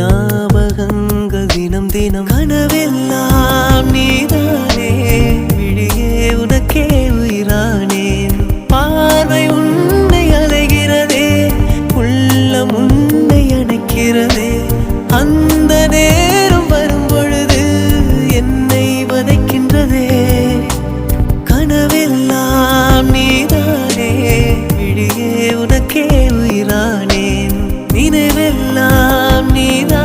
ஞாபகங்கள் தினம் தினம் கனவெல்லாம் நீதானே விழியே உனக்கே உயிரானேன் பார்வை உன்னை அலைகிறதே உள்ளம் உன்னை அணைக்கிறதே அந்த